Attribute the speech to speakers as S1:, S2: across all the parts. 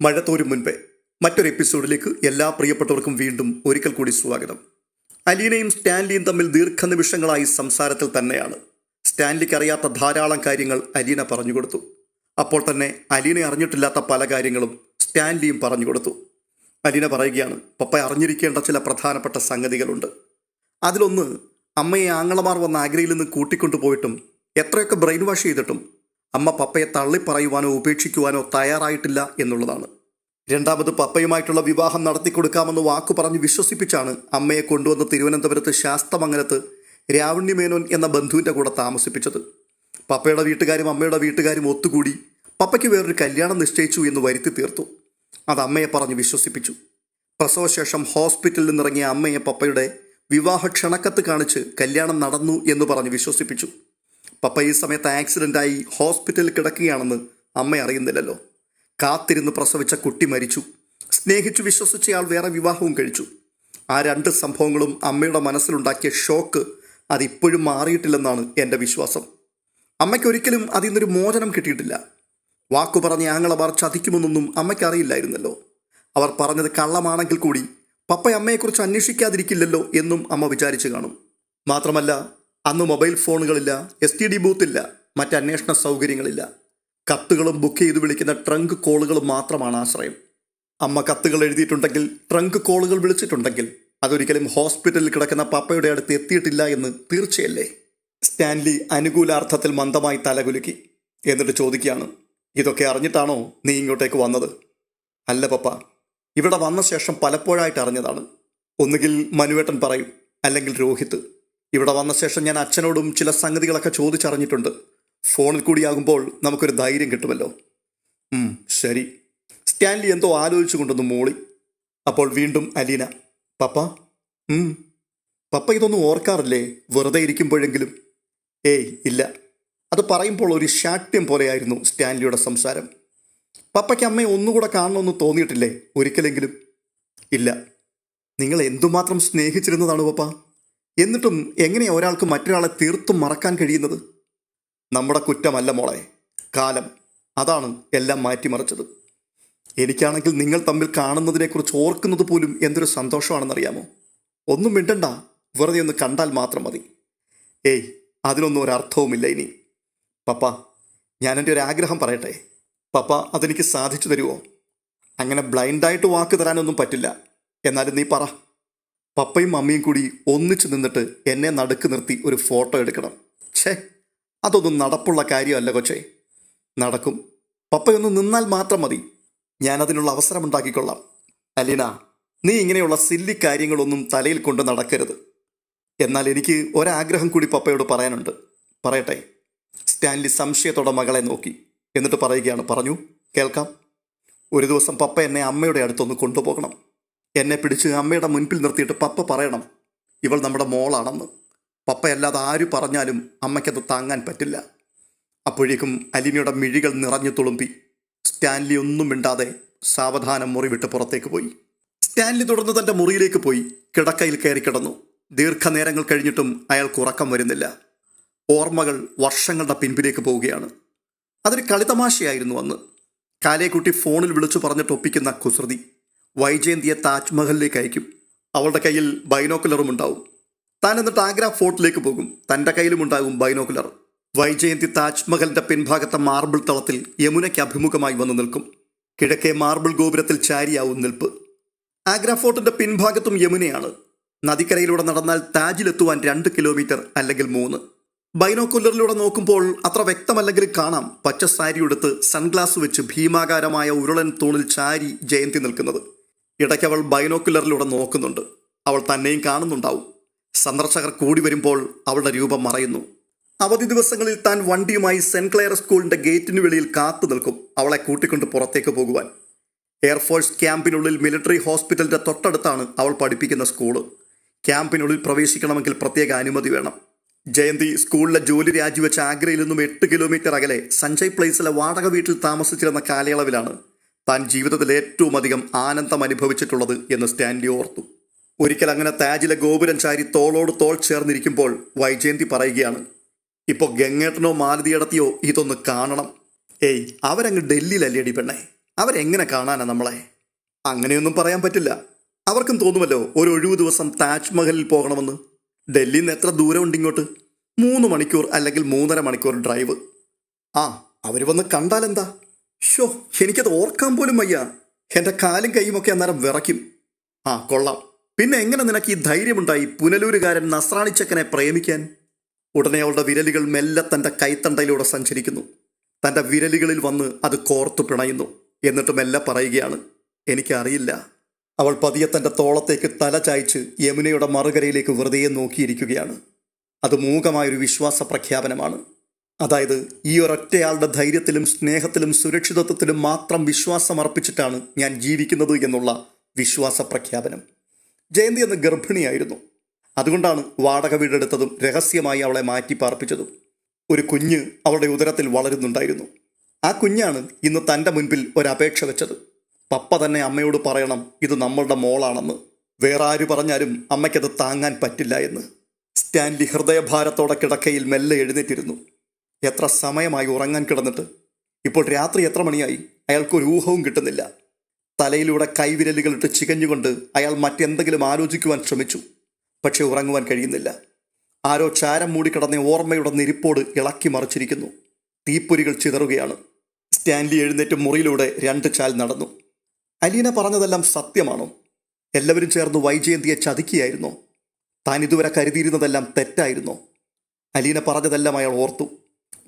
S1: മഴ തോരും മുൻപേ മറ്റൊരു എപ്പിസോഡിലേക്ക് എല്ലാ പ്രിയപ്പെട്ടവർക്കും വീണ്ടും ഒരിക്കൽ കൂടി സ്വാഗതം. അലീനയും സ്റ്റാൻലിയും തമ്മിൽ ദീർഘനിമിഷങ്ങളായി സംസാരത്തിൽ തന്നെയാണ്. സ്റ്റാൻലിക്ക് അറിയാത്ത ധാരാളം കാര്യങ്ങൾ അലീന പറഞ്ഞുകൊടുത്തു. അപ്പോൾ തന്നെ അലീന അറിഞ്ഞിട്ടില്ലാത്ത പല കാര്യങ്ങളും സ്റ്റാൻലിയും പറഞ്ഞുകൊടുത്തു. അലീന പറയുകയാണ്, പപ്പ അറിഞ്ഞിരിക്കേണ്ട ചില പ്രധാനപ്പെട്ട സംഗതികളുണ്ട്. അതിലൊന്ന്, അമ്മയെ ആങ്ങളമാർ വന്ന ആഗ്രയിൽ നിന്ന് കൂട്ടിക്കൊണ്ടുപോയിട്ടും എത്രയൊക്കെ ബ്രെയിൻ വാഷ് ചെയ്തിട്ടും അമ്മ പപ്പയെ തള്ളിപ്പറയുവാനോ ഉപേക്ഷിക്കുവാനോ തയ്യാറായിട്ടില്ല എന്നുള്ളതാണ്. രണ്ടാമത്, പപ്പയുമായിട്ടുള്ള വിവാഹം നടത്തിക്കൊടുക്കാമെന്ന് വാക്കു പറഞ്ഞ് വിശ്വസിപ്പിച്ചാണ് അമ്മയെ കൊണ്ടുവന്ന് തിരുവനന്തപുരത്ത് ശാസ്തമംഗലത്ത് രാവണ്യമേനോൻ എന്ന ബന്ധുവിൻ്റെ കൂടെ താമസിപ്പിച്ചത്. പപ്പയുടെ വീട്ടുകാരും അമ്മയുടെ വീട്ടുകാരും ഒത്തുകൂടി പപ്പയ്ക്ക് വേറൊരു കല്യാണം നിശ്ചയിച്ചു എന്ന് വരുത്തി തീർത്തു. അത് അമ്മയെ പറഞ്ഞ് വിശ്വസിപ്പിച്ചു. പ്രസവശേഷം ഹോസ്പിറ്റലിൽ നിന്നിറങ്ങിയ അമ്മയെ പപ്പയുടെ വിവാഹ ക്ഷണക്കത്ത് കാണിച്ച് കല്യാണം നടന്നു എന്ന് പറഞ്ഞ് വിശ്വസിപ്പിച്ചു. പപ്പ ഈ സമയത്ത് ആക്സിഡൻ്റായി ഹോസ്പിറ്റലിൽ കിടക്കുകയാണെന്ന് അമ്മ അറിയുന്നില്ലല്ലോ. കാത്തിരുന്ന് പ്രസവിച്ച കുട്ടി മരിച്ചു. സ്നേഹിച്ചു വിശ്വസിച്ചയാൾ വേറെ വിവാഹവും കഴിച്ചു. ആ രണ്ട് സംഭവങ്ങളും അമ്മയുടെ മനസ്സിലുണ്ടാക്കിയ ഷോക്ക് അതിപ്പോഴും മാറിയിട്ടില്ലെന്നാണ് എൻ്റെ വിശ്വാസം. അമ്മയ്ക്കൊരിക്കലും അതിൽ നിന്നൊരു മോചനം കിട്ടിയിട്ടില്ല. വാക്കു പറഞ്ഞ ആങ്ങളമാർ ചതിക്കുമെന്നൊന്നും അമ്മയ്ക്കറിയില്ലായിരുന്നല്ലോ. അവർ പറഞ്ഞത് കള്ളമാണെങ്കിൽ കൂടി പപ്പ അമ്മയെക്കുറിച്ച് അന്വേഷിക്കാതിരിക്കില്ലല്ലോ എന്നും അമ്മ വിചാരിച്ചു കാണും. മാത്രമല്ല, അന്ന് മൊബൈൽ ഫോണുകളില്ല, STD ബൂത്തില്ല, മറ്റ് അന്വേഷണ സൗകര്യങ്ങളില്ല. കത്തുകളും ബുക്ക് ചെയ്ത് വിളിക്കുന്ന ട്രങ്ക് കോളുകളും മാത്രമാണ് ആശ്രയം. അമ്മ കത്തുകൾ എഴുതിയിട്ടുണ്ടെങ്കിൽ, ട്രങ്ക് കോളുകൾ വിളിച്ചിട്ടുണ്ടെങ്കിൽ അതൊരിക്കലും ഹോസ്പിറ്റലിൽ കിടക്കുന്ന പപ്പയുടെ അടുത്ത് എത്തിയിട്ടില്ല എന്ന് തീർച്ചയല്ലേ? സ്റ്റാൻലി അനുകൂലാർത്ഥത്തിൽ മന്ദമായി തലകുലുക്കി. എന്നിട്ട് ചോദിക്കുകയാണ്, ഇതൊക്കെ അറിഞ്ഞിട്ടാണോ നീ ഇങ്ങോട്ടേക്ക് വന്നത്? അല്ല പപ്പ, ഇവിടെ വന്ന ശേഷം പലപ്പോഴായിട്ട് അറിഞ്ഞതാണ്. ഒന്നുകിൽ മനുവേട്ടൻ പറയും, അല്ലെങ്കിൽ രോഹിത്. ഇവിടെ വന്ന ശേഷം ഞാൻ അച്ഛനോടും ചില സംഗതികളൊക്കെ ചോദിച്ചറിഞ്ഞിട്ടുണ്ട്. ഫോണിൽ കൂടിയാകുമ്പോൾ നമുക്കൊരു ധൈര്യം കിട്ടുമല്ലോ. ശരി. സ്റ്റാൻലി എന്തോ ആലോചിച്ചു കൊണ്ടൊന്ന് മൂളി. അപ്പോൾ വീണ്ടും അലീന, പപ്പ പപ്പ ഇതൊന്നും ഓർക്കാറില്ലേ വെറുതെ ഇരിക്കുമ്പോഴെങ്കിലും? ഏയ് ഇല്ല. അത് പറയുമ്പോൾ ഒരു ശാഠ്യം പോലെയായിരുന്നു സ്റ്റാൻലിയുടെ സംസാരം. പപ്പയ്ക്ക് അമ്മയെ ഒന്നുകൂടെ കാണണമെന്ന് തോന്നിയിട്ടില്ലേ ഒരിക്കലെങ്കിലും? ഇല്ല. നിങ്ങൾ എന്തുമാത്രം സ്നേഹിച്ചിരുന്നതാണ് പപ്പ. എന്നിട്ടും എങ്ങനെയാണ് ഒരാൾക്ക് മറ്റൊരാളെ തീർത്തും മറക്കാൻ കഴിയുന്നത്? നമ്മുടെ കുറ്റമല്ല മോളെ, കാലം. അതാണ് എല്ലാം മാറ്റിമറിച്ചത്. എനിക്കാണെങ്കിൽ നിങ്ങൾ തമ്മിൽ കാണുന്നതിനെക്കുറിച്ച് ഓർക്കുന്നത് പോലും എന്തൊരു സന്തോഷമാണെന്നറിയാമോ? ഒന്നും മിണ്ടണ്ട, വെറുതെ ഒന്ന് കണ്ടാൽ മാത്രം മതി. ഏയ്, അതിനൊന്നും ഒരർത്ഥവുമില്ല ഇനി. പപ്പ, ഞാൻ എൻ്റെ ഒരു ആഗ്രഹം പറയട്ടെ. പപ്പ അതെനിക്ക് സാധിച്ചു തരുമോ? അങ്ങനെ ബ്ലൈൻഡായിട്ട് വാക്ക് തരാനൊന്നും പറ്റില്ല. എന്നാലും നീ പറ. പപ്പയും അമ്മയും കൂടി ഒന്നിച്ചു നിന്നിട്ട് എന്നെ നടുക്ക് നിർത്തി ഒരു ഫോട്ടോ എടുക്കണം. അതൊന്നും നടപ്പുള്ള കാര്യമല്ല കൊച്ചേ. നടക്കും. പപ്പയൊന്ന് നിന്നാൽ മാത്രം മതി. ഞാനതിനുള്ള അവസരം ഉണ്ടാക്കിക്കൊള്ളാം. അലീന, നീ ഇങ്ങനെയുള്ള സില്ലി കാര്യങ്ങളൊന്നും തലയിൽ കൊണ്ട് നടക്കരുത്. എന്നാൽ എനിക്ക് ഒരാഗ്രഹം കൂടി പപ്പയോട് പറയാനുണ്ട്. പറയട്ടെ? സ്റ്റാൻലി സംശയത്തോടെ മകളെ നോക്കി. എന്നിട്ട് പറയുകയാണ്, പറഞ്ഞു, കേൾക്കാം. ഒരു ദിവസം പപ്പ എന്നെ അമ്മയുടെ അടുത്തൊന്ന് കൊണ്ടുപോകണം. എന്നെ പിടിച്ച് അമ്മയുടെ മുൻപിൽ നിർത്തിയിട്ട് പപ്പ പറയണം, ഇവൾ നമ്മുടെ മോളാണെന്ന്. പപ്പയല്ലാതെ ആര് പറഞ്ഞാലും അമ്മയ്ക്കത് താങ്ങാൻ പറ്റില്ല. അപ്പോഴേക്കും അലീനയുടെ മിഴികൾ നിറഞ്ഞു തുളുമ്പി. സ്റ്റാൻലി ഒന്നും മിണ്ടാതെ സാവധാനം മുറി വിട്ട് പുറത്തേക്ക് പോയി. സ്റ്റാൻലി തുടർന്ന് തൻ്റെ മുറിയിലേക്ക് പോയി കിടക്കയിൽ കയറി കിടന്നു. ദീർഘനേരങ്ങൾ കഴിഞ്ഞിട്ടും അയാൾക്ക് ഉറക്കം വരുന്നില്ല. ഓർമ്മകൾ വർഷങ്ങളുടെ പിൻപിലേക്ക് പോവുകയാണ്. അതൊരു കളിതമാശയായിരുന്നു അന്ന്. കാലേക്കുട്ടി ഫോണിൽ വിളിച്ചു പറഞ്ഞിട്ട് ഒപ്പിക്കുന്ന കുസൃതി. വൈജയന്തിയെ താജ്മഹലിലേക്ക് അയക്കും. അവളുടെ കയ്യിൽ ബൈനോക്കുലറും ഉണ്ടാവും. താൻ എന്നിട്ട് ആഗ്ര ഫോർട്ടിലേക്ക് പോകും. തൻ്റെ കയ്യിലും ഉണ്ടാകും ബൈനോക്കുലർ. വൈജയന്തി താജ്മഹലിൻ്റെ പിൻഭാഗത്തെ മാർബിൾ തളത്തിൽ യമുനയ്ക്ക് അഭിമുഖമായി വന്ന് നിൽക്കും. കിഴക്കേ മാർബിൾ ഗോപുരത്തിൽ ചാരിയാവും നിൽപ്പ്. ആഗ്ര ഫോർട്ടിൻ്റെ പിൻഭാഗത്തും യമുനയാണ്. നദിക്കരയിലൂടെ നടന്നാൽ താജിലെത്തുവാൻ 2 കിലോമീറ്റർ അല്ലെങ്കിൽ 3. ബൈനോക്കുലറിലൂടെ നോക്കുമ്പോൾ അത്ര വ്യക്തമല്ലെങ്കിലും കാണാം പച്ച സാരി ഉടുത്ത് സൺഗ്ലാസ് വെച്ച് ഭീമാകാരമായ ഉരുളൻ തൂണിൽ ചാരി ജയന്തി നിൽക്കുന്നത്. ഇടയ്ക്ക് അവൾ ബൈനോക്കുലറിലൂടെ നോക്കുന്നുണ്ട്. അവൾ തന്നെയും കാണുന്നുണ്ടാവും. സന്ദർശകർ കൂടി വരുമ്പോൾ അവളുടെ രൂപം മറയുന്നു. അവധി ദിവസങ്ങളിൽ താൻ വണ്ടിയുമായി സെന്റ് ക്ലെയർ സ്കൂളിൻ്റെ ഗേറ്റിന് വെളിയിൽ കാത്തു നിൽക്കും, അവളെ കൂട്ടിക്കൊണ്ട് പുറത്തേക്ക് പോകുവാൻ. എയർഫോഴ്സ് ക്യാമ്പിനുള്ളിൽ മിലിറ്ററി ഹോസ്പിറ്റലിൻ്റെ തൊട്ടടുത്താണ് അവൾ പഠിപ്പിക്കുന്ന സ്കൂള്. ക്യാമ്പിനുള്ളിൽ പ്രവേശിക്കണമെങ്കിൽ പ്രത്യേക അനുമതി വേണം. ജയന്തി സ്കൂളിലെ ജോലി രാജിവെച്ച ആഗ്രയിൽ നിന്നും 8 കിലോമീറ്റർ അകലെ സഞ്ജയ് പ്ലേസിലെ വാടക വീട്ടിൽ താമസിച്ചിരുന്ന കാലയളവിലാണ് താൻ ജീവിതത്തിൽ ഏറ്റവും അധികം ആനന്ദം അനുഭവിച്ചിട്ടുള്ളത് എന്ന് സ്റ്റാൻലി ഓർത്തു. ഒരിക്കൽ അങ്ങനെ താജിലെ ഗോപുരം ചാരി തോളോട് തോൾ ചേർന്നിരിക്കുമ്പോൾ വൈജയന്തി പറയുകയാണ്, ഇപ്പോൾ ഗംഗേട്ടനോ മാലതിയടത്തിയോ ഇതൊന്ന് കാണണം. ഏയ്, അവരങ്ങ് ഡൽഹിയിലല്ലേടി പെണ്ണേ, അവരെങ്ങനെ കാണാനാ നമ്മളെ? അങ്ങനെയൊന്നും പറയാൻ പറ്റില്ല. അവർക്കും തോന്നുമല്ലോ ഒരു ഒഴിവു ദിവസം താജ്മഹലിൽ പോകണമെന്ന്. ഡൽഹിയിൽ നിന്ന് എത്ര ദൂരമുണ്ട് ഇങ്ങോട്ട്? 3 മണിക്കൂർ അല്ലെങ്കിൽ 3.5 മണിക്കൂർ ഡ്രൈവ്. ആ, അവർ വന്ന് കണ്ടാലെന്താ? ഷോ, എനിക്കത് ഓർക്കാൻ പോലും വയ്യ. എൻ്റെ കാലും കൈയുമൊക്കെ അന്നേരം വിറയ്ക്കും. ആ, കൊള്ളാം. പിന്നെ എങ്ങനെ നിനക്ക് ഈ ധൈര്യമുണ്ടായി പുനലൂരുകാരൻ നസ്രാണിച്ചക്കനെ പ്രേമിക്കാൻ? ഉടനെ അവളുടെ വിരലുകൾ മെല്ലെ തൻ്റെ കൈത്തണ്ടയിലൂടെ സഞ്ചരിക്കുന്നു. തൻ്റെ വിരലുകളിൽ വന്ന് അത് കോർത്തു പിണയുന്നു. എന്നിട്ട് മെല്ലെ പറയുകയാണ്, എനിക്കറിയില്ല. അവൾ പതിയെ തൻ്റെ തോളത്തേക്ക് തല ചായ്ച്ച് യമുനയുടെ മറുകരയിലേക്ക് വെറുതെ നോക്കിയിരിക്കുകയാണ്. അത് മൂകമായൊരു വിശ്വാസ പ്രഖ്യാപനമാണ്. അതായത്, ഈ ഒരൊറ്റയാളുടെ ധൈര്യത്തിലും സ്നേഹത്തിലും സുരക്ഷിതത്വത്തിലും മാത്രം വിശ്വാസം അർപ്പിച്ചിട്ടാണ് ഞാൻ ജീവിക്കുന്നത് എന്നുള്ള വിശ്വാസ പ്രഖ്യാപനം. ജയന്തി അന്ന് ഗർഭിണിയായിരുന്നു. അതുകൊണ്ടാണ് വാടക വീടെടുത്തതും രഹസ്യമായി അവളെ മാറ്റി പാർപ്പിച്ചതും. ഒരു കുഞ്ഞ് അവളുടെ ഉദരത്തിൽ വളരുന്നുണ്ടായിരുന്നു. ആ കുഞ്ഞാണ് ഇന്ന് തൻ്റെ മുൻപിൽ ഒരപേക്ഷ വെച്ചത്. പപ്പ തന്നെ അമ്മയോട് പറയണം ഇത് നമ്മളുടെ മോളാണെന്ന്. വേറെ ആര് പറഞ്ഞാലും അമ്മയ്ക്കത് താങ്ങാൻ പറ്റില്ല എന്ന്. സ്റ്റാൻലി ഹൃദയഭാരത്തോടെ കിടക്കയിൽ മെല്ലെ എഴുന്നേറ്റിരുന്നു. എത്ര സമയമായി ഉറങ്ങാൻ കിടന്നിട്ട്. ഇപ്പോൾ രാത്രി എത്ര മണിയായി? അയാൾക്കൊരു ഊഹവും കിട്ടുന്നില്ല. തലയിലൂടെ കൈവിരലുകളിട്ട് ചികഞ്ഞുകൊണ്ട് അയാൾ മറ്റെന്തെങ്കിലും ആലോചിക്കുവാൻ ശ്രമിച്ചു. പക്ഷെ ഉറങ്ങുവാൻ കഴിയുന്നില്ല. ആരോ ചാരം മൂടിക്കിടന്ന ഓർമ്മയുടെ നെരിപ്പോട് ഇളക്കി മറിച്ചിരിക്കുന്നു. തീപ്പൊരികൾ ചിതറുകയാണ്. സ്റ്റാൻലി എഴുന്നേറ്റ് മുറിയിലൂടെ 2 ചാൽ നടന്നു. അലീന പറഞ്ഞതെല്ലാം സത്യമാണോ? എല്ലാവരും ചേർന്ന് വൈജയന്തിയെ ചതിക്കുകയായിരുന്നോ? താൻ ഇതുവരെ കരുതിയിരുന്നതെല്ലാം തെറ്റായിരുന്നോ? അലീന പറഞ്ഞതെല്ലാം അയാൾ ഓർത്തു.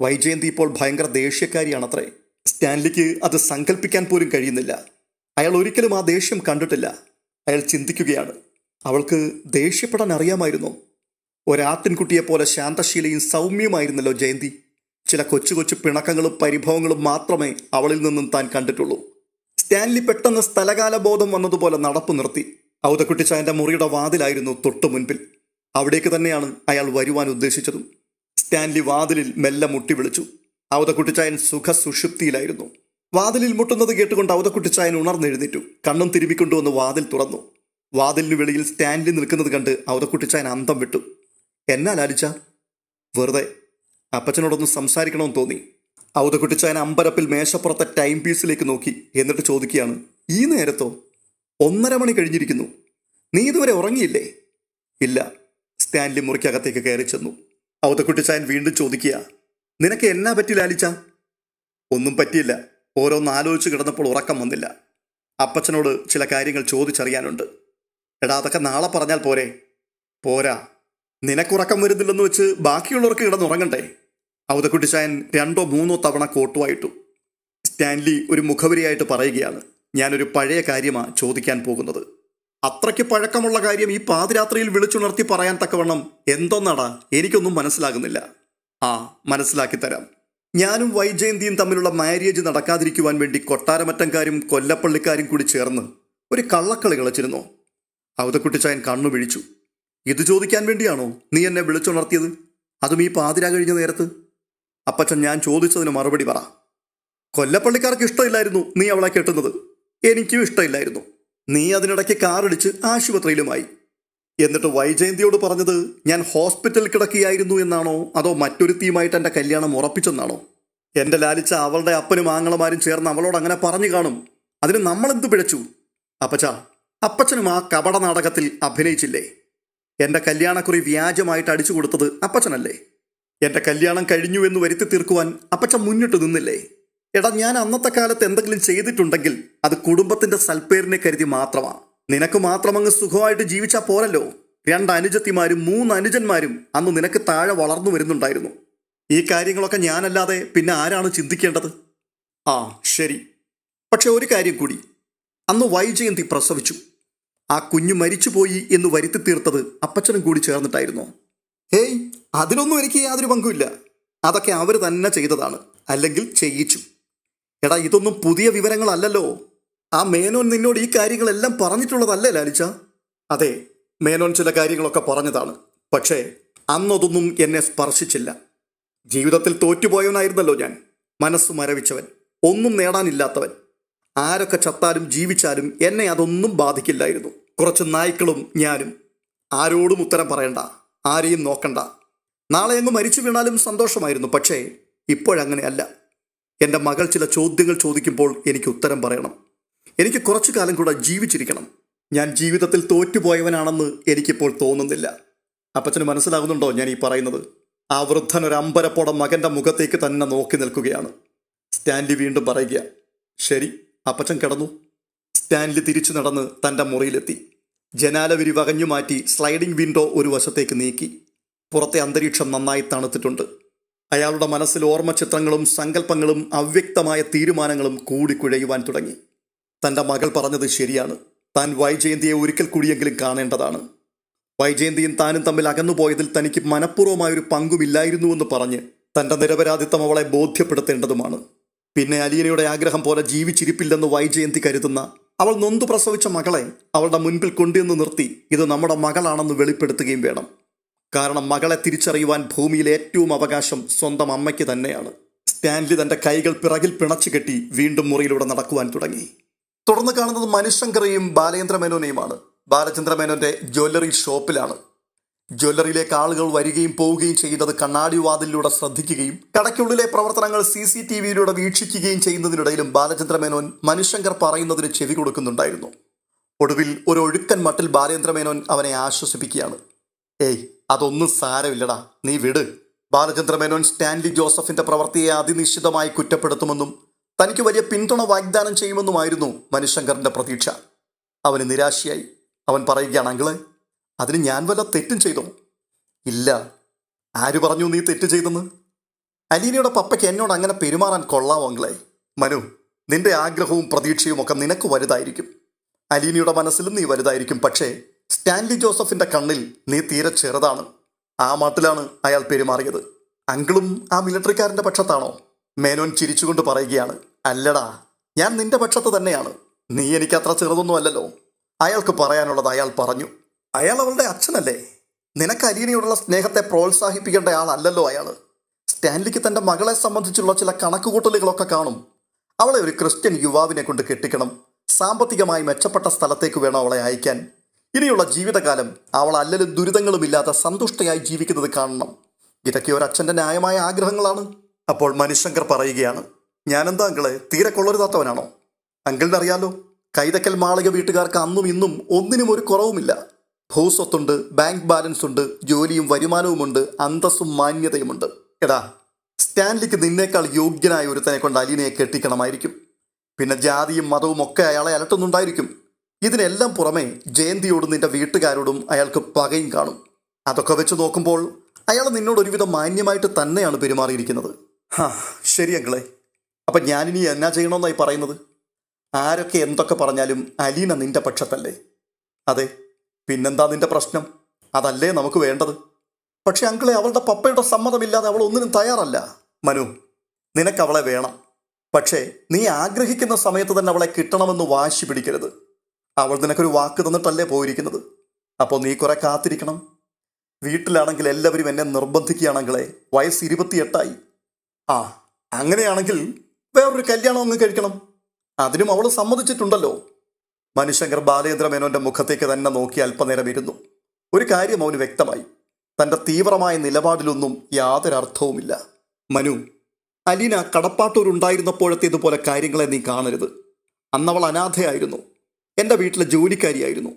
S1: വൈജയന്തി ഇപ്പോൾ ഭയങ്കര ദേഷ്യക്കാരിയാണത്രേ. സ്റ്റാൻലിക്ക് അത് സങ്കല്പിക്കാൻ പോലും കഴിയുന്നില്ല. അയാൾ ഒരിക്കലും ആ ദേഷ്യം കണ്ടിട്ടില്ല. അയാൾ ചിന്തിക്കുകയാണ്, അവൾക്ക് ദേഷ്യപ്പെടാൻ അറിയാമായിരുന്നോ? ഒരാട്ടിൻകുട്ടിയെപ്പോലെ ശാന്തശീലയും സൗമ്യമായിരുന്നല്ലോ ജയന്തി. ചില കൊച്ചു കൊച്ചു പിണക്കങ്ങളും പരിഭവങ്ങളും മാത്രമേ അവളിൽ നിന്നും താൻ കണ്ടിട്ടുള്ളൂ. സ്റ്റാൻലി പെട്ടെന്ന് സ്ഥലകാല ബോധം വന്നതുപോലെ നടപ്പ് നിർത്തി. ഔതക്കുട്ടിച്ചായൻ്റെ മുറിയുടെ വാതിലായിരുന്നു തൊട്ടു മുൻപിൽ. അവിടേക്ക് തന്നെയാണ് അയാൾ വരുവാൻ ഉദ്ദേശിച്ചതും. സ്റ്റാൻലി വാതിലിൽ മെല്ലെ മുട്ടി വിളിച്ചു. ഔതക്കുട്ടിച്ചായൻ സുഖസുഷുപ്തിയിലായിരുന്നു. വാതിലിൽ മുട്ടുന്നത് കേട്ടുകൊണ്ട് ഔതക്കുട്ടിച്ചായൻ ഉണർന്നെഴുന്നേറ്റു. കണ്ണും തിരുമ്മിക്കൊണ്ടുവന്ന് വാതിൽ തുറന്നു. വാതിലിന് വെളിയിൽ സ്റ്റാൻലി നിൽക്കുന്നത് കണ്ട് ഔതക്കുട്ടിച്ചായൻ അന്തം വിട്ടു. എന്നാ ലാലിച്ച? വെറുതെ അപ്പച്ചനോടൊന്ന് സംസാരിക്കണമെന്ന് തോന്നി. ഔതക്കുട്ടിച്ചായൻ അമ്പരപ്പിൽ മേശപ്പുറത്തെ ടൈം പീസിലേക്ക് നോക്കി. എന്നിട്ട് ചോദിക്കുകയാണ്, ഈ നേരത്തോ? 1:30 മണി കഴിഞ്ഞിരിക്കുന്നു. നീ ഇതുവരെ ഉറങ്ങിയില്ലേ? ഇല്ല. സ്റ്റാൻലി മുറിക്കകത്തേക്ക് കയറി ചെന്നു. ഔതക്കുട്ടിച്ചായൻ വീണ്ടും ചോദിക്കുക, നിനക്ക് എന്നാ പറ്റി ലാലിച്ച? ഒന്നും പറ്റിയില്ല. ഓരോന്നാലോചിച്ച് കിടന്നപ്പോൾ ഉറക്കം വന്നില്ല. അപ്പച്ചനോട് ചില കാര്യങ്ങൾ ചോദിച്ചറിയാനുണ്ട്. എടാ, അതൊക്കെ നാളെ പറഞ്ഞാൽ പോരെ? പോരാ. നിനക്കുറക്കം വരുന്നില്ലെന്ന് വെച്ച് ബാക്കിയുള്ളവർക്ക് കിടന്നുറങ്ങണ്ടേ? ഔതക്കുട്ടിച്ചായൻ 2 or 3 തവണ കോട്ടുവായിട്ടു. സ്റ്റാൻലി ഒരു മുഖവരിയായിട്ട് പറയുകയാണ്, ഞാനൊരു പഴയ കാര്യമാണ് ചോദിക്കാൻ പോകുന്നത്. അത്രയ്ക്ക് പഴക്കമുള്ള കാര്യം ഈ പാതിരാത്രിയിൽ വിളിച്ചുണർത്തി പറയാൻ തക്കവണ്ണം എന്തോന്നാടാ? എനിക്കൊന്നും മനസ്സിലാകുന്നില്ല. ആ, മനസ്സിലാക്കിത്തരാം. ഞാനും വൈജയന്തിയും തമ്മിലുള്ള മാര്യേജ് നടക്കാതിരിക്കുവാൻ വേണ്ടി കൊട്ടാരമറ്റംകാരും കൊല്ലപ്പള്ളിക്കാരും കൂടി ചേർന്ന് ഒരു കള്ളക്കളി കളിച്ചിരുന്നോ? ഔതക്കുട്ടിച്ചായൻ കണ്ണു വിഴിച്ചു. ഇത് ചോദിക്കാൻ വേണ്ടിയാണോ നീ എന്നെ വിളിച്ചുണർത്തിയത്? അതും ഈ പാതിരാ കഴിഞ്ഞ നേരത്ത്? അപ്പച്ചൻ, ഞാൻ ചോദിച്ചതിന് മറുപടി പറ. കൊല്ലപ്പള്ളിക്കാർക്ക് ഇഷ്ടമില്ലായിരുന്നു നീ അവളെ കെട്ടുന്നത്. എനിക്കും ഇഷ്ടമില്ലായിരുന്നു. നീ അതിനിടയ്ക്ക് കാറടിച്ച് ആശുപത്രിയിലുമായി. എന്നിട്ട് വൈജയന്തിയോട് പറഞ്ഞത് ഞാൻ ഹോസ്പിറ്റലിൽ കിടക്കുകയായിരുന്നു എന്നാണോ, അതോ മറ്റൊരുത്തിയുമായിട്ട് എൻ്റെ കല്യാണം ഉറപ്പിച്ചെന്നാണോ? എൻ്റെ ലാലിച്ച, അവളുടെ അപ്പനും ആങ്ങളമാരും ചേർന്ന് അവളോട് അങ്ങനെ പറഞ്ഞു കാണും. അതിന് നമ്മളെന്ത് പിഴച്ചു? അപ്പച്ചനും ആ കപട നാടകത്തിൽ അഭിനയിച്ചില്ലേ? എൻ്റെ കല്യാണക്കുറി വ്യാജമായിട്ട് അടിച്ചു കൊടുത്തത് അപ്പച്ചനല്ലേ? എൻ്റെ കല്യാണം കഴിഞ്ഞു എന്ന് വരുത്തി തീർക്കുവാൻ അപ്പച്ചൻ മുന്നിട്ട് നിന്നില്ലേ? എടാ, ഞാൻ അന്നത്തെ കാലത്ത് എന്തെങ്കിലും ചെയ്തിട്ടുണ്ടെങ്കിൽ അത് കുടുംബത്തിൻ്റെ സൽപ്പേരിനെ കരുതി മാത്രമാണ്. നിനക്ക് മാത്രമങ്ങ് സുഖമായിട്ട് ജീവിച്ചാൽ പോരല്ലോ. 2 അനുജത്തിമാരും 3 അനുജന്മാരും അന്ന് നിനക്ക് താഴെ വളർന്നു വരുന്നുണ്ടായിരുന്നു. ഈ കാര്യങ്ങളൊക്കെ ഞാനല്ലാതെ പിന്നെ ആരാണ് ചിന്തിക്കേണ്ടത്? ആ, ശരി. പക്ഷെ ഒരു കാര്യം കൂടി, അന്ന് വൈജയന്തി പ്രസവിച്ചു. ആ കുഞ്ഞു മരിച്ചുപോയി എന്ന് വരുത്തി തീർത്തത് അപ്പച്ചനും കൂടി ചേർന്നിട്ടായിരുന്നോ? ഹേയ്, അതിനൊന്നും എനിക്ക് യാതൊരു പങ്കുമില്ല. അതൊക്കെ അവർ തന്നെ ചെയ്തതാണ്, അല്ലെങ്കിൽ ചെയ്യിച്ചു. എടാ, ഇതൊന്നും പുതിയ വിവരങ്ങളല്ലല്ലോ. ആ മേനോൻ നിന്നോട് ഈ കാര്യങ്ങളെല്ലാം പറഞ്ഞിട്ടുള്ളതല്ലേ ലാലിച്ച? അതെ, മേനോൻ ചില കാര്യങ്ങളൊക്കെ പറഞ്ഞതാണ്. പക്ഷേ അന്നതൊന്നും എന്നെ സ്പർശിച്ചില്ല. ജീവിതത്തിൽ തോറ്റുപോയവനായിരുന്നല്ലോ ഞാൻ. മനസ്സ് മരവിച്ചവൻ, ഒന്നും നേടാനില്ലാത്തവൻ. ആരൊക്കെ ചത്താലും ജീവിച്ചാലും എന്നെ അതൊന്നും ബാധിക്കില്ലായിരുന്നു. കുറച്ച് നായ്ക്കളും ഞാനും. ആരോടും ഉത്തരം പറയണ്ട, ആരെയും നോക്കണ്ട. നാളെ അങ്ങ് മരിച്ചു വീണാലും സന്തോഷമായിരുന്നു. പക്ഷേ ഇപ്പോഴങ്ങനെയല്ല. എൻ്റെ മകൾ ചില ചോദ്യങ്ങൾ ചോദിക്കുമ്പോൾ എനിക്ക് ഉത്തരം പറയണം. എനിക്ക് കുറച്ചു കാലം കൂടെ ജീവിച്ചിരിക്കണം. ഞാൻ ജീവിതത്തിൽ തോറ്റുപോയവനാണെന്ന് എനിക്കിപ്പോൾ തോന്നുന്നില്ല. അപ്പച്ചന് മനസ്സിലാകുന്നുണ്ടോ ഞാൻ ഈ പറയുന്നത്? ആ വൃദ്ധൻ ഒരു അമ്പരപ്പോടെ മകൻ്റെ മുഖത്തേക്ക് തന്നെ നോക്കി നിൽക്കുകയാണ്. സ്റ്റാൻലി വീണ്ടും പറയുക, ശരി. അപ്പച്ചൻ കിടന്നു. സ്റ്റാൻലി തിരിച്ചു നടന്ന് തൻ്റെ മുറിയിലെത്തി. ജനാലവിരി വകഞ്ഞു മാറ്റി സ്ലൈഡിംഗ് വിൻഡോ ഒരു വശത്തേക്ക് നീക്കി. പുറത്തെ അന്തരീക്ഷം നന്നായി തണുത്തിട്ടുണ്ട്. അയാളുടെ മനസ്സിൽ ഓർമ്മചിത്രങ്ങളും സങ്കല്പങ്ങളും അവ്യക്തമായ തീരുമാനങ്ങളും കൂടിക്കുഴയുവാൻ തുടങ്ങി. തൻ്റെ മകൾ പറഞ്ഞത് ശരിയാണ്. താൻ വൈജയന്തിയെ ഒരിക്കൽ കൂടിയെങ്കിലും കാണേണ്ടതാണ്. വൈജയന്തിയും താനും തമ്മിൽ അകന്നുപോയതിൽ തനിക്ക് മനഃപൂർവ്വമായൊരു പങ്കുമില്ലായിരുന്നുവെന്ന് പറഞ്ഞ് തൻ്റെ നിരപരാധിത്വം അവളെ ബോധ്യപ്പെടുത്തേണ്ടതുമാണ്. പിന്നെ അലീനയുടെ ആഗ്രഹം പോലെ ജീവിച്ചിരിപ്പില്ലെന്ന് വൈജയന്തി കരുതുന്ന അവൾ നൊന്തു പ്രസവിച്ച മകളെ അവളുടെ മുൻപിൽ കൊണ്ടുവന്ന് നിർത്തി ഇത് നമ്മുടെ മകളാണെന്ന് വെളിപ്പെടുത്തുകയും വേണം. കാരണം മകളെ തിരിച്ചറിയുവാൻ ഭൂമിയിലെ ഏറ്റവും അവകാശം സ്വന്തം അമ്മയ്ക്ക് തന്നെയാണ്. സ്റ്റാൻലി തൻ്റെ കൈകൾ പിറകിൽ പിണച്ചു കെട്ടി വീണ്ടും മുറിയിലൂടെ നടക്കുവാൻ തുടങ്ങി. തുടർന്ന് കാണുന്നത് മനുശങ്കറെയും ബാലചന്ദ്ര മേനോനെയുമാണ്. ബാലചന്ദ്ര മേനോന്റെ ജ്വല്ലറി ഷോപ്പിലാണ്. ജ്വല്ലറിയിലേക്ക് ആളുകൾ വരികയും പോവുകയും ചെയ്യുന്നത് കണ്ണാടി വാതിലിലൂടെ ശ്രദ്ധിക്കുകയും കടയ്ക്കുള്ളിലെ പ്രവർത്തനങ്ങൾ CCTVയിലൂടെ വീക്ഷിക്കുകയും ചെയ്യുന്നതിനിടയിലും ബാലചന്ദ്ര മേനോൻ മനുശങ്കർ പറയുന്നതിന് ചെവി കൊടുക്കുന്നുണ്ടായിരുന്നു. ഒടുവിൽ ഒരു ഒഴുക്കൻ മട്ടിൽ ബാലചന്ദ്ര മേനോൻ അവനെ ആശ്വസിപ്പിക്കുകയാണ്. ഏയ്, അതൊന്നും സാരമില്ലടാ, നീ വിട്. ബാലചന്ദ്ര മേനോൻ സ്റ്റാൻലി ജോസഫിന്റെ പ്രവൃത്തിയെ അതിനിശ്ചിതമായി കുറ്റപ്പെടുത്തുമെന്നും തനിക്ക് വലിയ പിന്തുണ വാഗ്ദാനം ചെയ്യുമെന്നുമായിരുന്നു മനുശങ്കറിന്റെ പ്രതീക്ഷ. അവന് നിരാശയായി. അവൻ പറയുകയാണ്, അങ്കിളെ, അതിന് ഞാൻ വല്ല തെറ്റും ചെയ്തോ? ഇല്ല. ആര് പറഞ്ഞു നീ തെറ്റ് ചെയ്തെന്ന്? അലീനയുടെ പപ്പയ്ക്ക് എന്നോട് അങ്ങനെ പെരുമാറാൻ കൊള്ളാമോ അങ്കിളെ? മനു, നിന്റെ ആഗ്രഹവും പ്രതീക്ഷയും ഒക്കെ നിനക്ക് വലുതായിരിക്കും. അലീനയുടെ മനസ്സിലും നീ വലുതായിരിക്കും. പക്ഷേ സ്റ്റാൻലി ജോസഫിന്റെ കണ്ണിൽ നീ തീരെ ചെറുതാണ്. ആ മട്ടിലാണ് അയാൾ പെരുമാറിയത്. അങ്കിളും ആ മിലിറ്ററിക്കാരന്റെ പക്ഷത്താണോ? മേനോൻ ചിരിച്ചുകൊണ്ട് പറയുകയാണ്, അല്ലടാ, ഞാൻ നിന്റെ പക്ഷത്ത് തന്നെയാണ്. നീ എനിക്കത്ര ചെറുതൊന്നും അല്ലല്ലോ. അയാൾക്ക് പറയാനുള്ളത് അയാൾ പറഞ്ഞു. അയാൾ അവളുടെ അച്ഛനല്ലേ? നിനക്ക് അലീനയോടുള്ള സ്നേഹത്തെ പ്രോത്സാഹിപ്പിക്കേണ്ട ആളല്ലല്ലോ അയാൾ. സ്റ്റാൻലിക്ക് തൻ്റെ മകളെ സംബന്ധിച്ചുള്ള ചില കണക്കുകൂട്ടലുകളൊക്കെ കാണും. അവളെ ഒരു ക്രിസ്ത്യൻ യുവാവിനെ കൊണ്ട് കെട്ടിക്കണം. സാമ്പത്തികമായി മെച്ചപ്പെട്ട സ്ഥലത്തേക്ക് വേണം അവളെ അയക്കാൻ. ഇനിയുള്ള ജീവിതകാലം അവൾ അല്ലലും ദുരിതങ്ങളും ഇല്ലാതെ സന്തുഷ്ടയായി ജീവിക്കുന്നത് കാണണം. ഇതൊക്കെ ഒരച്ഛൻ്റെ ന്യായമായ ആഗ്രഹങ്ങളാണ്. അപ്പോൾ മനുശങ്കർ പറയുകയാണ്, ഞാനെന്താ അങ്കിളെ തീരെ കൊള്ളരുതാത്തവനാണോ? അങ്കിളിനറിയാലോ, കൈതക്കൽ മാളിക വീട്ടുകാർക്ക് അന്നും ഇന്നും ഒന്നിനും ഒരു കുറവുമില്ല. ഭൂസ്വത്തുണ്ട്, ബാങ്ക് ബാലൻസ് ഉണ്ട്, ജോലിയും വരുമാനവുമുണ്ട്, അന്തസ്സും മാന്യതയുമുണ്ട്. എടാ, സ്റ്റാൻലിക്ക് നിന്നേക്കാൾ യോഗ്യനായ ഒരുത്തനെ കൊണ്ട് അലീനയെ കെട്ടിക്കണമായിരിക്കും. പിന്നെ ജാതിയും മതവും ഒക്കെ അയാളെ അലട്ടുന്നുണ്ടായിരിക്കും. ഇതിനെല്ലാം പുറമെ ജയന്തിയോടും നിന്റെ വീട്ടുകാരോടും അയാൾക്ക് പകയും കാണും. അതൊക്കെ വെച്ച് നോക്കുമ്പോൾ അയാൾ നിന്നോട് ഒരുവിധം മാന്യമായിട്ട് തന്നെയാണ് പെരുമാറിയിരിക്കുന്നത്. ശരി അങ്കിളെ. അപ്പം ഞാനിനി എന്നാ ചെയ്യണമെന്നായി പറയുന്നത്? ആരൊക്കെ എന്തൊക്കെ പറഞ്ഞാലും അലീന നിന്റെ പക്ഷത്തല്ലേ? അതെ, പിന്നെന്താ നിന്റെ പ്രശ്നം? അതല്ലേ നമുക്ക് വേണ്ടത്. പക്ഷെ അങ്കിളെ, അവളുടെ പപ്പയുടെ സമ്മതമില്ലാതെ അവൾ ഒന്നിനും തയ്യാറല്ല. മനു, നിനക്ക് അവളെ വേണം. പക്ഷേ നീ ആഗ്രഹിക്കുന്ന സമയത്ത് തന്നെ അവളെ കിട്ടണമെന്ന് വാശി പിടിക്കരുത്. അവൾ നിനക്കൊരു വാക്ക് തന്നിട്ടല്ലേ പോയിരിക്കുന്നത്. അപ്പോൾ നീ കുറെ കാത്തിരിക്കണം. വീട്ടിലാണെങ്കിൽ എല്ലാവരും എന്നെ നിർബന്ധിക്കുകയാണെങ്കിലേ വയസ്സ് 28ആയി. അങ്ങനെയാണെങ്കിൽ വേറൊരു കല്യാണം അങ്ങ് കഴിക്കണം. അതിനും അവൾ സമ്മതിച്ചിട്ടുണ്ടല്ലോ. മനുശങ്കർ ബാലചന്ദ്ര മേനോന്റെ മുഖത്തേക്ക് തന്നെ നോക്കി അല്പനേരം ഇരുന്നു. ഒരു കാര്യം അവന് വ്യക്തമായി, തൻ്റെ തീവ്രമായ നിലപാടിലൊന്നും യാതൊരു അർത്ഥവുമില്ല. മനു, അലീന കടപ്പാട്ടൂരുണ്ടായിരുന്നപ്പോഴത്തേതുപോലെ കാര്യങ്ങളെ നീ കാണരുത്. അന്നവൾ അനാഥയായിരുന്നു. എൻ്റെ വീട്ടിലെ ജോലിക്കാരിയായിരുന്നു.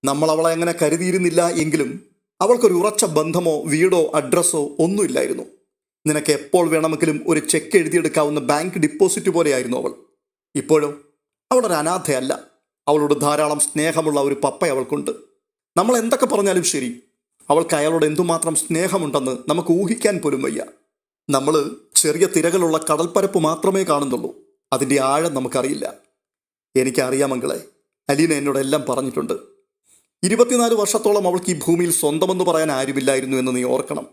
S1: നമ്മൾ അവളെ അങ്ങനെ കരുതിയിരുന്നില്ല എങ്കിലും അവൾക്കൊരു ഉറച്ച ബന്ധമോ വീടോ അഡ്രസ്സോ ഒന്നുമില്ലായിരുന്നു. നിനക്ക് എപ്പോൾ വേണമെങ്കിലും ഒരു ചെക്ക് എഴുതിയെടുക്കാവുന്ന ബാങ്ക് ഡിപ്പോസിറ്റ് പോലെയായിരുന്നു അവൾ. ഇപ്പോഴോ അവളൊരു അനാഥയല്ല. അവളോട് ധാരാളം സ്നേഹമുള്ള ഒരു പപ്പ അവൾക്കുണ്ട്. നമ്മൾ എന്തൊക്കെ പറഞ്ഞാലും ശരി, അവൾക്ക് അയാളോട് എന്തുമാത്രം സ്നേഹമുണ്ടെന്ന് നമുക്ക് ഊഹിക്കാൻ പോലും വയ്യ. നമ്മൾ ചെറിയ തിരകളുള്ള കടൽപ്പരപ്പ് മാത്രമേ കാണുന്നുള്ളൂ. അതിൻ്റെ ആഴം നമുക്കറിയില്ല. എനിക്കറിയാമെങ്കിലേ, അലീന എന്നോടെല്ലാം പറഞ്ഞിട്ടുണ്ട്. 24 വർഷത്തോളം അവൾക്ക് ഈ ഭൂമിയിൽ സ്വന്തമെന്ന് പറയാൻ ആരുമില്ലായിരുന്നു എന്ന് നീ ഓർക്കണം.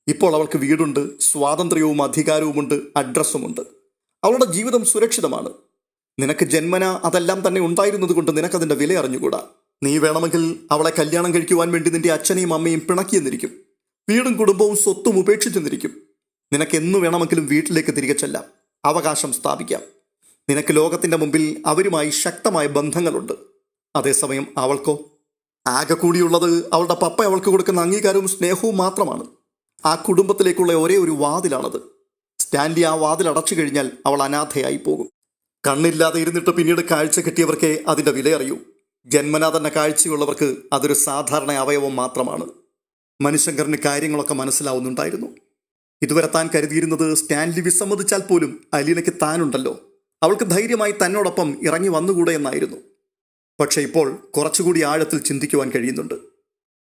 S1: ഇപ്പോൾ അവൾക്ക് വീടുണ്ട്, സ്വാതന്ത്ര്യവും അധികാരവുമുണ്ട്, അഡ്രസ്സുമുണ്ട്. അവളുടെ ജീവിതം സുരക്ഷിതമാണ്. നിനക്ക് ജന്മന അതെല്ലാം തന്നെ ഉണ്ടായിരുന്നത് കൊണ്ട് നിനക്കതിൻ്റെ വില അറിഞ്ഞുകൂടാ. നീ വേണമെങ്കിൽ അവളെ കല്യാണം കഴിക്കുവാൻ വേണ്ടി നിന്റെ അച്ഛനെയും അമ്മയും പിണക്കിയെന്നിരിക്കും. വീടും കുടുംബവും സ്വത്തും ഉപേക്ഷിച്ചെന്നിരിക്കും. നിനക്ക് എന്നു വേണമെങ്കിലും വീട്ടിലേക്ക് തിരികെ ചെല്ലാം, അവകാശം സ്ഥാപിക്കാം. നിനക്ക് ലോകത്തിൻ്റെ മുമ്പിൽ അവരുമായി ശക്തമായ ബന്ധങ്ങളുണ്ട്. അതേസമയം അവൾക്കോ ആകെ കൂടിയുള്ളത് അവളുടെ പപ്പ അവൾക്ക് കൊടുക്കുന്ന അംഗീകാരവും സ്നേഹവും മാത്രമാണ്. ആ കുടുംബത്തിലേക്കുള്ള ഒരേ ഒരു വാതിലാണത്. സ്റ്റാൻലി ആ വാതിൽ അടച്ചു കഴിഞ്ഞാൽ അവൾ അനാഥയായി പോകും. കണ്ണില്ലാതെ ഇരുന്നിട്ട് പിന്നീട് കാഴ്ച കിട്ടിയവർക്കേ അതിൻ്റെ വില അറിയൂ. ജന്മനാ തന്നെ കാഴ്ചയുള്ളവർക്ക് അതൊരു സാധാരണ അവയവം മാത്രമാണ്. മനുശങ്കറിന് കാര്യങ്ങളൊക്കെ മനസ്സിലാവുന്നുണ്ടായിരുന്നു. ഇതുവരെ താൻ കരുതിയിരുന്നത് സ്റ്റാൻലി വിസമ്മതിച്ചാൽ പോലും അലീനയ്ക്ക് താനുണ്ടല്ലോ, അവൾക്ക് ധൈര്യമായി തന്നോടൊപ്പം ഇറങ്ങി വന്നുകൂടെ എന്നായിരുന്നു. പക്ഷെ ഇപ്പോൾ കുറച്ചുകൂടി ആഴത്തിൽ ചിന്തിക്കുവാൻ കഴിയുന്നുണ്ട്.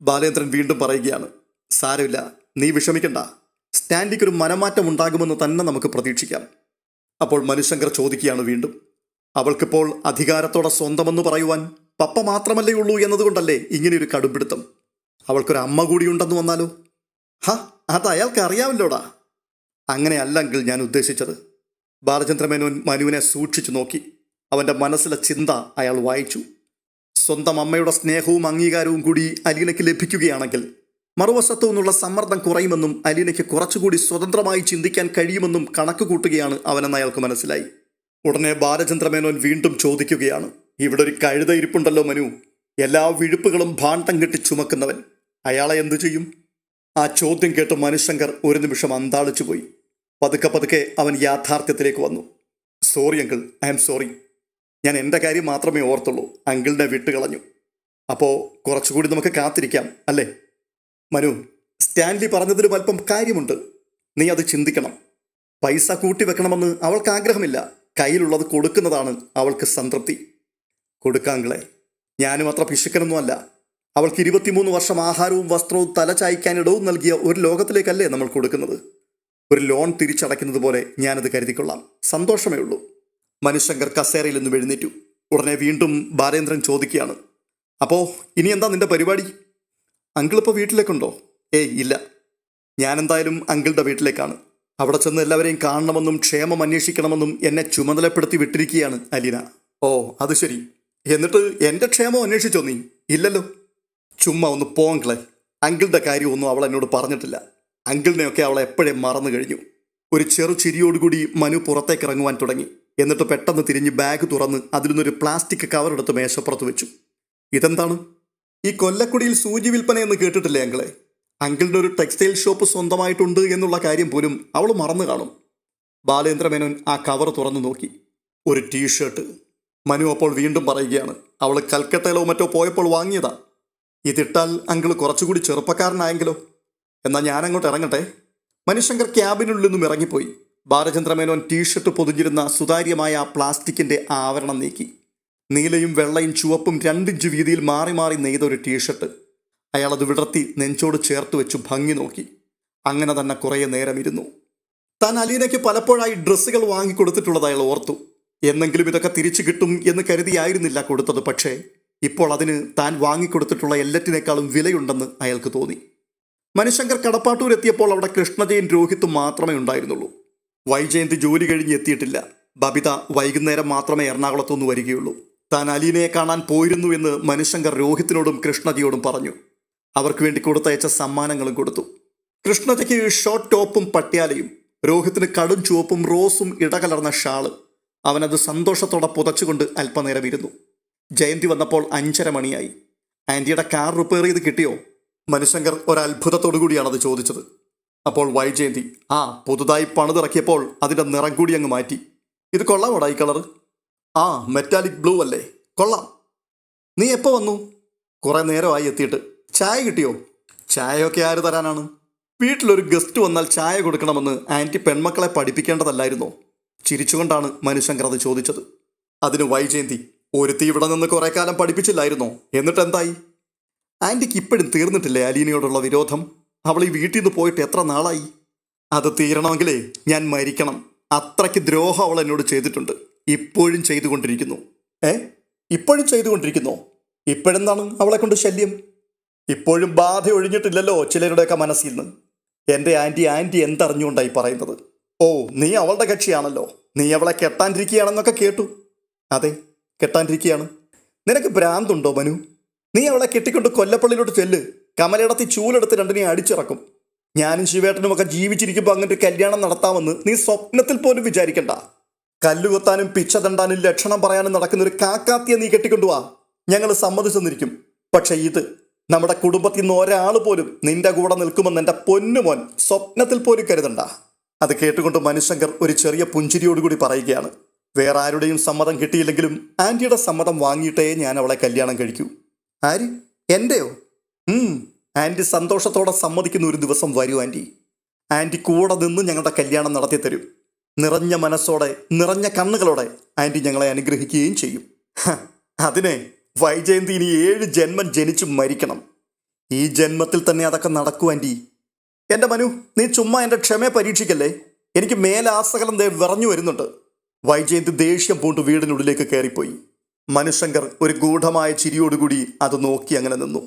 S1: ബാലേന്ദ്രൻ വീണ്ടും പറയുകയാണ്, സാരമില്ല, നീ വിഷമിക്കണ്ട, സ്റ്റാൻലിക്കൊരു മനമാറ്റം ഉണ്ടാകുമെന്ന് തന്നെ നമുക്ക് പ്രതീക്ഷിക്കാം. അപ്പോൾ മനുശങ്കർ ചോദിക്കുകയാണ് വീണ്ടും, അവൾക്കിപ്പോൾ അധികാരത്തോടെ സ്വന്തമെന്ന് പറയുവാൻ പപ്പ മാത്രമല്ലേ ഉള്ളൂ എന്നതുകൊണ്ടല്ലേ ഇങ്ങനെയൊരു കടുംപിടുത്തം? അവൾക്കൊരു അമ്മ കൂടിയുണ്ടെന്ന് വന്നാലോ? അത് അയാൾക്ക് അറിയാമല്ലോടാ. അങ്ങനെയല്ലെങ്കിൽ ഞാൻ ഉദ്ദേശിച്ചത്. ബാലചന്ദ്രമേനോൻ മനുവിനെ സൂക്ഷിച്ചു നോക്കി. അവൻ്റെ മനസ്സിലെ ചിന്ത അയാൾ വായിച്ചു. സ്വന്തം അമ്മയുടെ സ്നേഹവും അംഗീകാരവും കൂടി അലീനയ്ക്ക് ലഭിക്കുകയാണെങ്കിൽ മറുവശത്തു നിന്നുള്ള സമ്മർദ്ദം കുറയുമെന്നും അലീനയ്ക്ക് കുറച്ചുകൂടി സ്വതന്ത്രമായി ചിന്തിക്കാൻ കഴിയുമെന്നും കണക്ക് കൂട്ടുകയാണ് അവനെന്ന് അയാൾക്ക് മനസ്സിലായി. ഉടനെ ബാലചന്ദ്രമേനോൻ വീണ്ടും ചോദിക്കുകയാണ്, ഇവിടെ ഒരു കഴുത ഇരിപ്പുണ്ടല്ലോ മനു, എല്ലാ വിഴുപ്പുകളും ഭാണ്ഡം കെട്ടി ചുമക്കുന്നവൻ, അയാളെ എന്തു ചെയ്യും? ആ ചോദ്യം കേട്ട് മനുശങ്കർ ഒരു നിമിഷം അന്താളിച്ചു പോയി. പതുക്കെ പതുക്കെ അവൻ യാഥാർത്ഥ്യത്തിലേക്ക് വന്നു. Sorry uncle, I am sorry. ഞാൻ എൻ്റെ കാര്യം മാത്രമേ ഓർത്തുള്ളൂ, അങ്കിളിനെ വിട്ടുകളഞ്ഞു. അപ്പോൾ കുറച്ചുകൂടി നമുക്ക് കാത്തിരിക്കാം അല്ലേ? മനു, സ്റ്റാൻലി പറഞ്ഞതിലും അല്പം കാര്യമുണ്ട്. നീ അത് ചിന്തിക്കണം. പൈസ കൂട്ടി വെക്കണമെന്ന് അവൾക്ക് ആഗ്രഹമില്ല, കയ്യിലുള്ളത് കൊടുക്കുന്നതാണ് അവൾക്ക് സംതൃപ്തി. കൊടുക്കാങ്കളെ, ഞാനും അത്ര പിശുക്കനൊന്നുമല്ല. അവൾക്ക് 23 വർഷം ആഹാരവും വസ്ത്രവും തലചായ്ക്കാൻ ഇടവും നൽകിയ ഒരു ലോകത്തിലേക്കല്ലേ നമ്മൾ കൊടുക്കുന്നത്. ഒരു ലോൺ തിരിച്ചടയ്ക്കുന്നത് പോലെ ഞാനത് കരുതിക്കൊള്ളാം, സന്തോഷമേ ഉള്ളൂ. മനുശങ്കർ കസേരയിൽ നിന്നും എഴുന്നേറ്റു. ഉടനെ വീണ്ടും ബാലേന്ദ്രൻ ചോദിക്കുകയാണ്, അപ്പോൾ ഇനി എന്താ നിന്റെ പരിപാടി? അങ്കിളിപ്പോൾ വീട്ടിലേക്കുണ്ടോ? ഏയ് ഇല്ല, ഞാനെന്തായാലും അങ്കിളുടെ വീട്ടിലേക്കാണ്. അവിടെ ചെന്ന് എല്ലാവരെയും കാണണമെന്നും ക്ഷേമം അന്വേഷിക്കണമെന്നും എന്നെ ചുമതലപ്പെടുത്തി വിട്ടിരിക്കുകയാണ് അലീന. ഓ അത് ശരി, എന്നിട്ട് എൻ്റെ ക്ഷേമം അന്വേഷിച്ചോ നീ? ഇല്ലല്ലോ. ചുമ്മാ ഒന്ന് പോങ്കളെ, അങ്കിളുടെ കാര്യമൊന്നും അവൾ എന്നോട് പറഞ്ഞിട്ടില്ല. അങ്കിളിനെയൊക്കെ അവളെ എപ്പോഴേ മറന്നു കഴിഞ്ഞു. ഒരു ചെറു ചിരിയോടുകൂടി മനു പുറത്തേക്ക് ഇറങ്ങുവാൻ തുടങ്ങി. എന്നിട്ട് പെട്ടെന്ന് തിരിഞ്ഞ് ബാഗ് തുറന്ന് അതിൽ നിന്നൊരു പ്ലാസ്റ്റിക് കവറെടുത്ത് മേശപ്പുറത്ത് വെച്ചു. ഇതെന്താണ്? ഈ കൊല്ലക്കുടിയിൽ സൂചി വിൽപ്പന എന്ന് കേട്ടിട്ടില്ലേ അങ്കിളെ? അങ്കിളിൻ്റെ ഒരു ടെക്സ്റ്റൈൽ ഷോപ്പ് സ്വന്തമായിട്ടുണ്ട് എന്നുള്ള കാര്യം പോലും അവൾ മറന്നു കാണും. ബാലേന്ദ്രമേനോൻ ആ കവർ തുറന്നു നോക്കി. ഒരു ടീഷർട്ട്. മനു അപ്പോൾ വീണ്ടും പറയുകയാണ്, അവൾ കൽക്കട്ടയിലോ മറ്റോ പോയപ്പോൾ വാങ്ങിയതാ. ഇതിട്ടാൽ അങ്കിൾ കുറച്ചുകൂടി ചെറുപ്പക്കാരനായെങ്കിലോ? എന്നാൽ ഞാനങ്ങോട്ട് ഇറങ്ങട്ടെ. മനുശങ്കർ ക്യാബിനുള്ളിൽ നിന്നും ഇറങ്ങിപ്പോയി. ബാലചന്ദ്രമേനോൻ ടീഷർട്ട് പൊതിഞ്ഞിരുന്ന സുതാര്യമായ ആ പ്ലാസ്റ്റിക്കിൻ്റെ ആവരണം നീക്കി. നീലയും വെള്ളയും ചുവപ്പും 2 ഇഞ്ച് വീതിയിൽ മാറി മാറി നെയ്തൊരു ടീഷർട്ട്. അയാളത് വിടർത്തി നെഞ്ചോട് ചേർത്ത് വെച്ചു ഭംഗി നോക്കി. അങ്ങനെ തന്നെ കുറേ നേരം ഇരുന്നു. താൻ അലീനയ്ക്ക് പലപ്പോഴായി ഡ്രസ്സുകൾ വാങ്ങിക്കൊടുത്തിട്ടുള്ളത് അയാൾ ഓർത്തു. എന്നെങ്കിലും ഇതൊക്കെ തിരിച്ചു കിട്ടും എന്ന് കരുതിയായിരുന്നില്ല കൊടുത്തത്. പക്ഷേ ഇപ്പോൾ അതിന് താൻ വാങ്ങിക്കൊടുത്തിട്ടുള്ള എല്ലാറ്റിനേക്കാളും വിലയുണ്ടെന്ന് അയാൾക്ക് തോന്നി. മനുശങ്കർ കടപ്പാട്ടൂർ എത്തിയപ്പോൾ അവിടെ കൃഷ്ണജയും രോഹിത്തും മാത്രമേ ഉണ്ടായിരുന്നുള്ളൂ. വൈജയന്തി ജോലി കഴിഞ്ഞ് എത്തിയിട്ടില്ല. ബബിത വൈകുന്നേരം മാത്രമേ എറണാകുളത്തുനിന്ന് വരികയുള്ളൂ. താൻ അലീനയെ കാണാൻ പോയിരുന്നു എന്ന് മനുശങ്കർ രോഹിത്തിനോടും കൃഷ്ണജയോടും പറഞ്ഞു. അവർക്ക് വേണ്ടി കൊടുത്തയച്ച സമ്മാനങ്ങളും കൊടുത്തു. കൃഷ്ണജയ്ക്ക് ഷോർട്ട് ടോപ്പും പട്യാലയും, രോഹിത്തിന് കടും ചുവപ്പും റോസും ഇടകലർന്ന ഷാള്. അവനത് സന്തോഷത്തോടെ പുതച്ചുകൊണ്ട് അല്പനേരം ഇരുന്നു. ജയന്തി വന്നപ്പോൾ 5:30 മണിയായി. ആൻറ്റിയുടെ കാർ റിപ്പയർ ചെയ്ത് കിട്ടിയോ? മനുശങ്കർ ഒരത്ഭുതത്തോടു കൂടിയാണ് അത് ചോദിച്ചത്. അപ്പോൾ വൈജയന്തി, പുതുതായി പണിതിറക്കിയപ്പോൾ അതിൻ്റെ നിറം കൂടി അങ്ങ് മാറ്റി. ഇത് കൊള്ളാമോടാ ഈ കളറ്? മെറ്റാലിക് ബ്ലൂ അല്ലേ, കൊള്ളാം. നീ എപ്പോൾ വന്നു? കുറേ നേരമായി എത്തിയിട്ട്. ചായ കിട്ടിയോ? ചായയൊക്കെ ആര് തരാനാണ്? വീട്ടിലൊരു ഗസ്റ്റ് വന്നാൽ ചായ കൊടുക്കണമെന്ന് ആൻറ്റി പെൺമക്കളെ പഠിപ്പിക്കേണ്ടതല്ലായിരുന്നോ? ചിരിച്ചുകൊണ്ടാണ് മനുശങ്കർ അത് ചോദിച്ചത്. അതിന് വൈജയന്തി, ഒരുത്തി ഇവിടെ നിന്ന് കുറേ കാലം പഠിപ്പിച്ചില്ലായിരുന്നോ? എന്നിട്ടെന്തായി? ആൻറ്റിക്ക് ഇപ്പോഴും തീർന്നിട്ടില്ലേ അലീനയോടുള്ള വിരോധം? അവൾ ഈ വീട്ടിൽ നിന്ന് പോയിട്ട് എത്ര നാളായി? അത് തീരണമെങ്കിലേ ഞാൻ മരിക്കണം. അത്രയ്ക്ക് ദ്രോഹം അവൾ എന്നോട് ചെയ്തിട്ടുണ്ട്. ഇപ്പോഴും ചെയ്തുകൊണ്ടിരിക്കുന്നു. ഇപ്പോഴും ചെയ്തുകൊണ്ടിരിക്കുന്നോ? ഇപ്പോഴെന്താണ് അവളെ കൊണ്ട് ശല്യം? ഇപ്പോഴും ബാധ ഒഴിഞ്ഞിട്ടില്ലല്ലോ ചിലരുടെയൊക്കെ മനസ്സിൽ നിന്ന്. എൻ്റെ ആൻറ്റി എന്തറിഞ്ഞുകൊണ്ടായി പറയുന്നത്? ഓ, നീ അവളുടെ കക്ഷിയാണല്ലോ. നീ അവളെ കെട്ടാണ്ടിരിക്കുകയാണെന്നൊക്കെ കേട്ടു. അതെ, കെട്ടാണ്ടിരിക്കുകയാണ്. നിനക്ക് ഭ്രാന്തുണ്ടോ മനു? നീ അവളെ കെട്ടിക്കൊണ്ട് കൊല്ലപ്പള്ളിയിലോട്ട് ചെല്ല്. കമലയിടത്തി ചൂലെടുത്ത് രണ്ടിനെയും അടിച്ചിറക്കും. ഞാനും ശിവേട്ടനുമൊക്കെ ജീവിച്ചിരിക്കുമ്പോൾ അങ്ങനൊരു കല്യാണം നടത്താമെന്ന് നീ സ്വപ്നത്തിൽ പോലും വിചാരിക്കണ്ട. കല്ലുകൊത്താനും പിച്ച തണ്ടാനും ലക്ഷണം പറയാനും നടക്കുന്ന ഒരു കാക്കാത്തിയെ നീ കെട്ടിക്കൊണ്ടുവാ, ഞങ്ങൾ സമ്മതിച്ചെന്നിരിക്കും. പക്ഷെ ഇത് നമ്മുടെ കുടുംബത്തിൽ നിന്ന് ഒരാൾ പോലും നിന്റെ കൂടെ നിൽക്കുമെന്ന് എൻ്റെ പൊന്നുമോൻ സ്വപ്നത്തിൽ പോലും കരുതണ്ട. അത് കേട്ടുകൊണ്ട് മനുശങ്കർ ഒരു ചെറിയ പുഞ്ചിരിയോടുകൂടി പറയുകയാണ്, വേറെ ആരുടെയും സമ്മതം കിട്ടിയില്ലെങ്കിലും ആൻറ്റിയുടെ സമ്മതം വാങ്ങിയിട്ടേ ഞാൻ അവളെ കല്യാണം കഴിക്കൂ. ആര്? എൻ്റെയോ? ആൻറ്റി സന്തോഷത്തോടെ സമ്മതിക്കുന്ന ഒരു ദിവസം വരൂ ആൻറ്റി. ആൻറ്റി കൂടെ നിന്ന് ഞങ്ങളുടെ കല്യാണം നടത്തി തരും. നിറഞ്ഞ മനസ്സോടെ നിറഞ്ഞ കണ്ണുകളോടെ ആൻറ്റി ഞങ്ങളെ അനുഗ്രഹിക്കുകയും ചെയ്യും. അതിനെ വൈജയന്തി ഇനി 7 ജന്മം ജനിച്ചു മരിക്കണം. ഈ ജന്മത്തിൽ തന്നെ അതൊക്കെ നടക്കൂ ആൻറ്റി. എൻ്റെ മനു, നീ ചുമ്മാ എൻ്റെ ക്ഷമയെ പരീക്ഷിക്കല്ലേ. എനിക്ക് മേലാസകലം വിറഞ്ഞു വരുന്നുണ്ട്. വൈജയന്തി ദേഷ്യം പൂണ്ട് വീടിനുള്ളിലേക്ക് കയറിപ്പോയി. മനുശങ്കർ ഒരു ഗൂഢമായ ചിരിയോടുകൂടി അത് നോക്കി അങ്ങനെ നിന്നു.